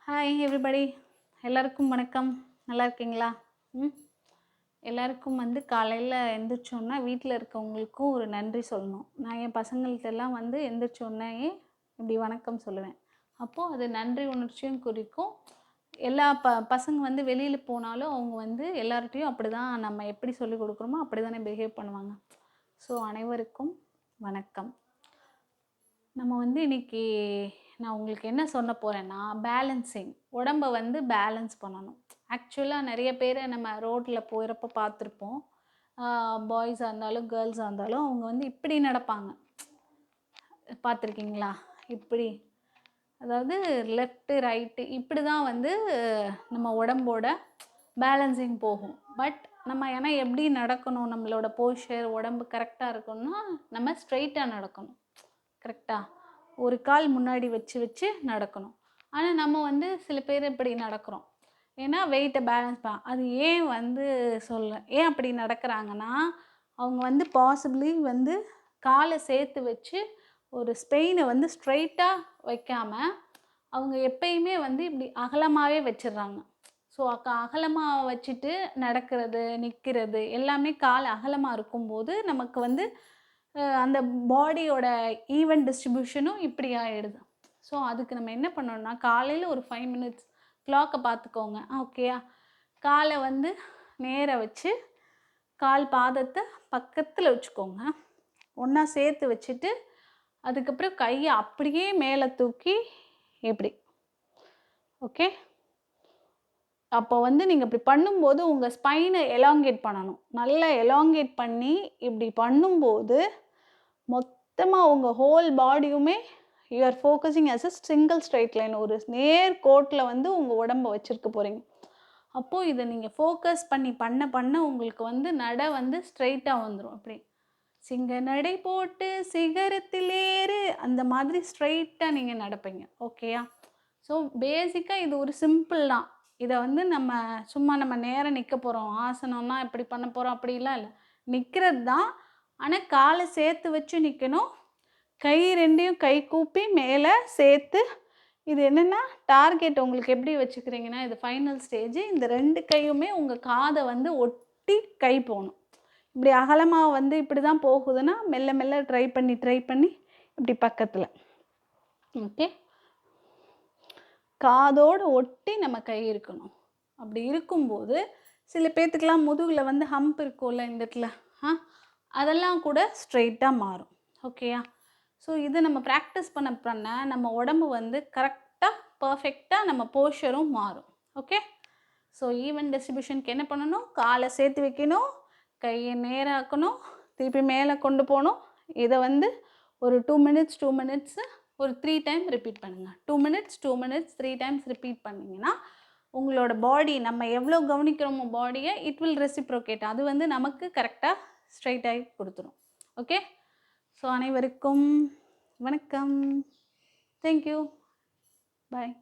Hi everybody, எல்லாருக்கும் வணக்கம். நல்லா இருக்கீங்களா? ம் எல்லாருக்கும் காலையில் எந்திரிச்சோன்னா வீட்டில் இருக்கவங்களுக்கும் ஒரு நன்றி சொல்லணும். நான் என் பசங்கள்கிட்டலாம் எந்திரிச்சோன்னே இப்படி வணக்கம் சொல்லுவேன். அப்போது அது நன்றி உணர்ச்சியும் குறிக்கும். எல்லா பசங்க வெளியில் போனாலும் அவங்க எல்லார்கிட்டையும் அப்படி தான் நம்ம எப்படி சொல்லிக் கொடுக்குறோமோ அப்படி தானே பிஹேவ் பண்ணுவாங்க. ஸோ அனைவருக்கும் வணக்கம். நம்ம இன்னைக்கு நான் உங்களுக்கு என்ன சொல்ல போகிறேன்னா, பேலன்சிங் உடம்பை பேலன்ஸ் பண்ணணும். ஆக்சுவலாக நிறைய பேரை நம்ம ரோட்டில் போகிறப்ப பார்த்துருப்போம். பாய்ஸாக இருந்தாலும் கேர்ள்ஸாக இருந்தாலும் அவங்க இப்படி நடப்பாங்க. பார்த்துருக்கீங்களா? இப்படி, அதாவது லெஃப்ட்டு ரைட்டு இப்படி தான் நம்ம உடம்போட பேலன்சிங் போகும். பட் நம்ம ஏன்னா எப்படி நடக்கணும், நம்மளோட போஸ்டர் உடம்பு கரெக்டாக இருக்கணும்னா நம்ம ஸ்ட்ரெயிட்டாக நடக்கணும். கரெக்டாக ஒரு கால் முன்னாடி வச்சு வச்சு நடக்கணும். ஆனால் நம்ம சில பேர் இப்படி நடக்கிறோம். ஏன்னா வெயிட்டை பேலன்ஸ் அது ஏன் ஏன் அப்படி நடக்கிறாங்கன்னா, அவங்க பாசிபிளி காலை சேர்த்து வச்சு ஒரு ஸ்பெயினை ஸ்ட்ரெயிட்டாக வைக்காமல் அவங்க எப்பயுமே இப்படி அகலமாகவே வச்சிடுறாங்க. ஸோ அகலமாக வச்சுட்டு நடக்கிறது, நிற்கிறது எல்லாமே கால் அகலமாக இருக்கும்போது நமக்கு அந்த பாடியோட ஈவன் டிஸ்ட்ரிபியூஷனும் இப்படி ஆகிடுது. ஸோ அதுக்கு நம்ம என்ன பண்ணோம்னா, காலையில் ஒரு 5 மினிட்ஸ் கிளாக்கை பார்த்துக்கோங்க. ஓகேயா? காலை நேராக வச்சு கால் பாதத்தை பக்கத்தில் வச்சுக்கோங்க. ஒன்றா சேர்த்து வச்சுட்டு அதுக்கப்புறம் கையை அப்படியே மேலே தூக்கி எப்படி, ஓகே? அப்போ நீங்கள் இப்படி பண்ணும்போது உங்கள் ஸ்பைனை எலாங்கேட் பண்ணணும். நல்லா எலாங்கேட் பண்ணி இப்படி பண்ணும்போது மொத்தமாக உங்கள் ஹோல் பாடியுமே you are focusing as a single straight line. ஒரு நேர் கோட்டில் உங்கள் உடம்பை வச்சுருக்க போகிறீங்க. அப்போது இதை நீங்கள் ஃபோக்கஸ் பண்ணி பண்ண பண்ண உங்களுக்கு நடை ஸ்ட்ரைட்டாக வந்துடும். அப்படி சிங்க நடை போட்டு சிகரத்திலேறு அந்த மாதிரி ஸ்ட்ரைட்டாக நீங்கள் நடப்பீங்க. ஓகேயா? ஸோ பேசிக்காக இது ஒரு சிம்பிள் தான். இதை நம்ம சும்மா நம்ம நேரம் நிற்க போகிறோம், ஆசனம்னா இப்படி பண்ண போகிறோம் அப்படிலாம் இல்லை, நிற்கிறது தான். ஆனால் காலை சேர்த்து வச்சு நிற்கணும். கை ரெண்டையும் கை கூப்பி மேலே சேர்த்து. இது என்னென்னா டார்கெட் உங்களுக்கு எப்படி வச்சுக்கிறீங்கன்னா, இது ஃபைனல் ஸ்டேஜ். இந்த 2 கையுமே உங்கள் காதை ஒட்டி கை போகணும். இப்படி அகலமாக இப்படி தான் போகுதுன்னா மெல்ல மெல்ல ட்ரை பண்ணி இப்படி பக்கத்தில், ஓகே, காதோடு ஒட்டி நம்ம கை இருக்கணும். அப்படி இருக்கும்போது சில பேர்த்துக்கெலாம் முதுகில் ஹம்ப் இருக்கும்ல இந்த இடத்துல, அதெல்லாம் கூட ஸ்ட்ரெயிட்டாக மாறும். ஓகேயா? ஸோ இதை நம்ம ப்ராக்டிஸ் பண்ண நம்ம உடம்பு கரெக்டாக பர்ஃபெக்டாக நம்ம போஸ்டரும் மாறும். ஓகே? ஸோ ஈவன் டிஸ்ட்ரிபியூஷனுக்கு என்ன பண்ணணும்? காலை சேர்த்து வைக்கணும், கையை நேராக்கணும், திருப்பி மேலே கொண்டு போகணும். இதை ஒரு 2 மினிட்ஸ் ஒரு 3 டைம் ரிப்பீட் பண்ணுங்கள். 2 மினிட்ஸ் 3 டைம்ஸ் ரிப்பீட் பண்ணிங்கன்னா உங்களோட பாடி நம்ம எவ்வளோ கவனிக்கிறோமோ பாடியை இட் வில் ரெசிப்ரோகேட். அது நமக்கு கரெக்டாக ஸ்ட்ரைட்டாகி கொடுத்துரும். ஓகே? ஸோ அனைவருக்கும் வணக்கம். தேங்க்யூ. பாய்.